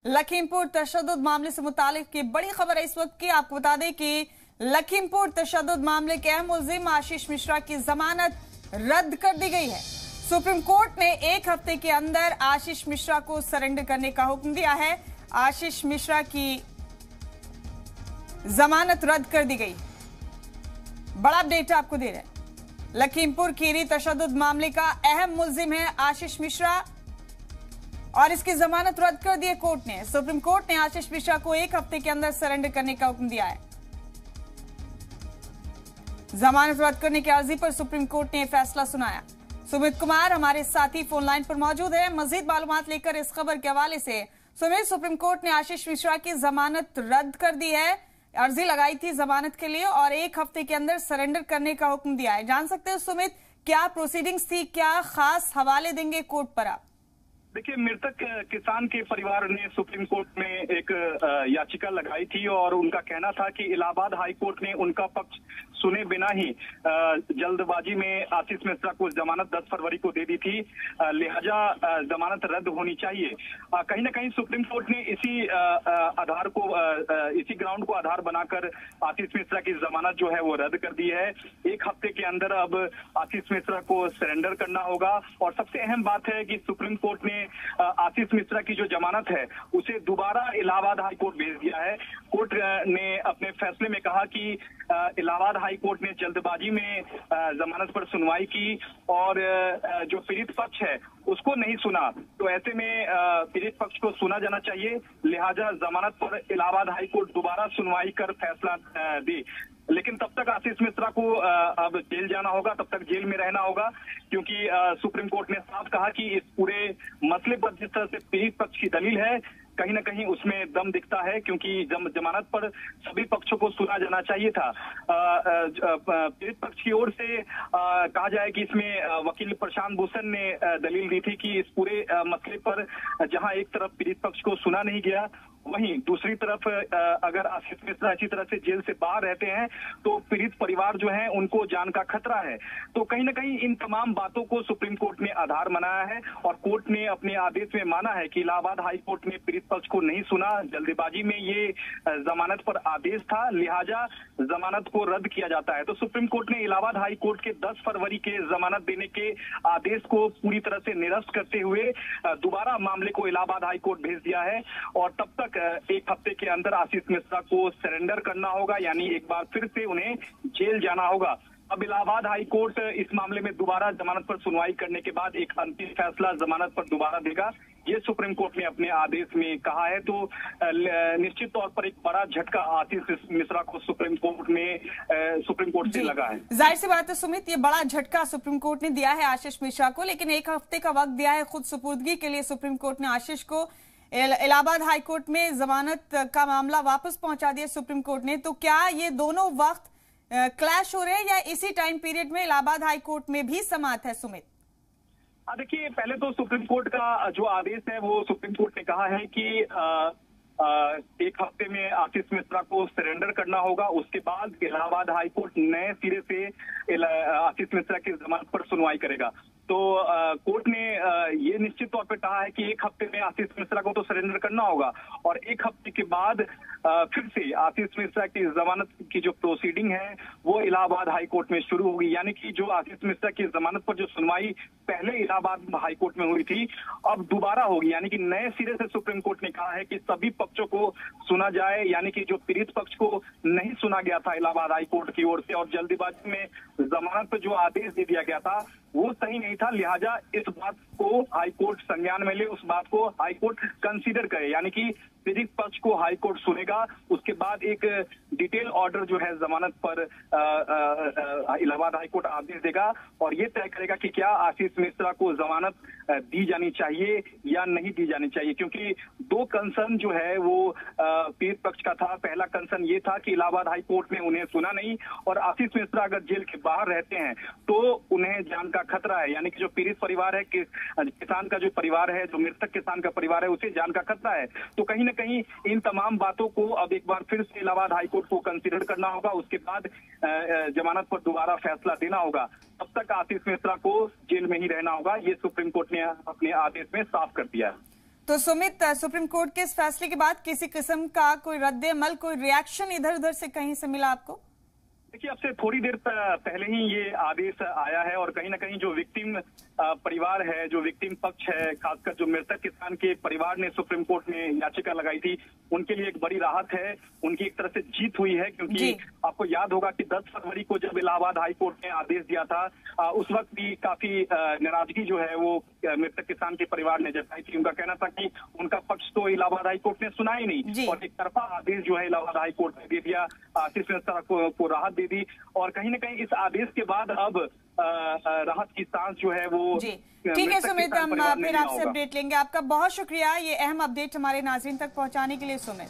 लखीमपुर तशद्दुद मामले से मुतालिक की बड़ी खबर है इस वक्त की। आपको बता दें कि लखीमपुर तशद्दुद मामले के अहम मुल्जिम आशीष मिश्रा की जमानत रद्द कर दी गई है। सुप्रीम कोर्ट ने 1 हफ्ते के अंदर आशीष मिश्रा को सरेंडर करने का हुक्म दिया है। आशीष मिश्रा की जमानत रद्द कर दी गई। बड़ा अपडेट आपको दे रहे हैं। लखीमपुर खीरी तशद्दुद मामले का अहम मुल्जिम है आशीष मिश्रा और इसकी जमानत रद्द कर दी है कोर्ट ने। सुप्रीम कोर्ट ने आशीष मिश्रा को 1 हफ्ते के अंदर सरेंडर करने का हुक्म दिया है। जमानत रद्द करने की अर्जी पर सुप्रीम कोर्ट ने यह फैसला सुनाया। सुमित कुमार हमारे साथी फोन लाइन पर मौजूद है मजीद मालूमात लेकर इस खबर के हवाले से। सुमित, सुप्रीम कोर्ट ने आशीष मिश्रा की जमानत रद्द कर दी है। अर्जी लगाई थी जमानत के लिए और 1 हफ्ते के अंदर सरेंडर करने का हुक्म दिया है। जान सकते हो सुमित, क्या प्रोसीडिंग्स थी, क्या खास हवाले देंगे कोर्ट पर आप? देखिए, मृतक किसान के परिवार ने सुप्रीम कोर्ट में एक याचिका लगाई थी और उनका कहना था कि इलाहाबाद हाई कोर्ट ने उनका पक्ष सुने बिना ही जल्दबाजी में आशीष मिश्रा को जमानत 10 फरवरी को दे दी थी, लिहाजा जमानत रद्द होनी चाहिए। कहीं ना कहीं सुप्रीम कोर्ट ने इसी आधार को इसी ग्राउंड को आधार बनाकर आशीष मिश्रा की जमानत जो है वो रद्द कर दी है। 1 हफ्ते के अंदर अब आशीष मिश्रा को सरेंडर करना होगा और सबसे अहम बात है कि सुप्रीम कोर्ट ने आशीष मिश्रा की जो जमानत है उसे दोबारा इलाहाबाद हाई कोर्ट भेज दिया है। कोर्ट ने अपने फैसले में कहा कि इलाहाबाद हाई कोर्ट ने जल्दबाजी में जमानत पर सुनवाई की और जो पीड़ित पक्ष है उसको नहीं सुना, तो ऐसे में पीड़ित पक्ष को सुना जाना चाहिए। लिहाजा जमानत पर इलाहाबाद हाई कोर्ट दोबारा सुनवाई कर फैसला दी। लेकिन तब तक आशीष मिश्रा को अब जेल जाना होगा, तब तक जेल में रहना होगा, क्योंकि सुप्रीम कोर्ट ने साफ कहा कि इस पूरे मसले पर जिस तरह से पीड़ित पक्ष की दलील है कहीं ना कहीं उसमें दम दिखता है, क्योंकि जमानत पर सभी पक्षों को सुना जाना चाहिए था। पीड़ित पक्ष की ओर से कहा जाए कि इसमें वकील प्रशांत भूषण ने दलील दी थी कि इस पूरे मसले पर जहां एक तरफ पीड़ित पक्ष को सुना नहीं गया, वहीं दूसरी तरफ अगर आशीष मिश्रा इसी तरह से जेल से बाहर रहते हैं तो पीड़ित परिवार जो है उनको जान का खतरा है। तो कहीं ना कहीं इन तमाम बातों को सुप्रीम कोर्ट ने आधार बनाया है और कोर्ट ने अपने आदेश में माना है कि इलाहाबाद हाई कोर्ट ने पीड़ित पक्ष को नहीं सुना, जल्दबाजी में ये जमानत पर आदेश था, लिहाजा जमानत को रद्द किया जाता है। तो सुप्रीम कोर्ट ने इलाहाबाद हाई कोर्ट के 10 फरवरी के जमानत देने के आदेश को पूरी तरह से निरस्त करते हुए दोबारा मामले को इलाहाबाद हाई कोर्ट भेज दिया है और तब तक 1 हफ्ते के अंदर आशीष मिश्रा को सरेंडर करना होगा, यानी एक बार फिर से उन्हें जेल जाना होगा। अब इलाहाबाद हाई कोर्ट इस मामले में दोबारा जमानत पर सुनवाई करने के बाद एक अंतिम फैसला जमानत पर दोबारा देगा, ये सुप्रीम कोर्ट ने अपने आदेश में कहा है। तो निश्चित तौर पर एक बड़ा झटका आशीष मिश्रा को सुप्रीम कोर्ट से लगा है। जाहिर सी बात है सुमित, ये बड़ा झटका सुप्रीम कोर्ट ने दिया है आशीष मिश्रा को, लेकिन 1 हफ्ते का वक्त दिया है खुद सुपुर्दगी के लिए सुप्रीम कोर्ट ने आशीष को। इलाहाबाद हाई कोर्ट में जमानत का मामला वापस पहुंचा दिया सुप्रीम कोर्ट ने। तो क्या ये दोनों वक्त क्लैश हो रहे हैं या इसी टाइम पीरियड में इलाहाबाद हाई कोर्ट में भी समात है सुमित? देखिए, पहले तो सुप्रीम कोर्ट का जो आदेश है वो सुप्रीम कोर्ट ने कहा है कि 1 हफ्ते में आशीष मिश्रा को सरेंडर करना होगा। उसके बाद इलाहाबाद हाई कोर्ट नए सिरे से आशीष मिश्रा की जमानत पर सुनवाई करेगा। तो कोर्ट ने ये निश्चित तौर पर कहा है कि 1 हफ्ते में आशीष मिश्रा को तो सरेंडर करना होगा और 1 हफ्ते के बाद फिर से आशीष मिश्रा की जमानत की जो प्रोसीडिंग है वो इलाहाबाद हाई कोर्ट में शुरू होगी, यानी कि जो आशीष मिश्रा की जमानत पर जो सुनवाई पहले इलाहाबाद हाई कोर्ट में हुई थी अब दोबारा होगी, यानी कि नए सिरे से सुप्रीम कोर्ट ने कहा है कि सभी पक्षों को सुना जाए, यानी कि जो पीड़ित पक्ष को नहीं सुना गया था इलाहाबाद हाई कोर्ट की ओर से और जल्दीबाजी में जमानत पर जो आदेश दे दिया गया था वो सही नहीं था, लिहाजा इस बात को हाई कोर्ट संज्ञान में ले, उस बात को हाई कोर्ट कंसीडर करे, यानी कि पीड़ित पक्ष को हाई कोर्ट सुनेगा। उसके बाद एक डिटेल ऑर्डर जो है जमानत पर इलाहाबाद हाई कोर्ट आदेश देगा और ये तय करेगा कि क्या आशीष मिश्रा को जमानत दी जानी चाहिए या नहीं दी जानी चाहिए, क्योंकि 2 कंसर्न जो है वो पीड़ित पक्ष का था। पहला कंसर्न ये था कि इलाहाबाद हाई कोर्ट ने उन्हें सुना नहीं और आशीष मिश्रा अगर जेल के बाहर रहते हैं तो उन्हें जान का खतरा है, यानी कि जो पीड़ित परिवार है, किसान का जो परिवार है, जो मृतक किसान का परिवार है, उसे जान का खतरा है। तो कहीं ना कहीं इन तमाम बातों को अब एक बार फिर से इलाहाबाद हाई कोर्ट को कंसीडर करना होगा, उसके बाद जमानत पर दोबारा फैसला देना होगा। तब तक आशीष मिश्रा को जेल में ही रहना होगा, ये सुप्रीम कोर्ट ने अपने आदेश में साफ कर दिया है। तो सुमित, सुप्रीम कोर्ट के इस फैसले के बाद किसी किस्म का कोई रद्द अमल, कोई रिएक्शन इधर उधर से कहीं से मिला आपको? देखिए, अब से थोड़ी देर पहले ही ये आदेश आया है और कहीं ना कहीं जो विक्टिम परिवार है, जो विक्टिम पक्ष है, खासकर जो मृतक किसान के परिवार ने सुप्रीम कोर्ट में याचिका लगाई थी, उनके लिए एक बड़ी राहत है, उनकी एक तरह से जीत हुई है। क्योंकि आपको याद होगा कि 10 फरवरी को जब इलाहाबाद हाई कोर्ट ने आदेश दिया था, उस वक्त भी काफी नाराजगी जो है वो मृतक किसान के परिवार ने जताई थी। उनका कहना था कि उनका पक्ष तो इलाहाबाद हाई कोर्ट ने सुना ही नहीं और एक तरफा आदेश जो है इलाहाबाद हाई कोर्ट ने दे दिया, आशीष मिश्रा को राहत दे दी। और कहीं ना कहीं इस आदेश के बाद अब राहत की सांस जो है वो ठीक है सुमित, हम फिर आपसे अपडेट लेंगे। आपका बहुत शुक्रिया ये अहम अपडेट हमारे नाज़रीन तक पहुंचाने के लिए सुमित।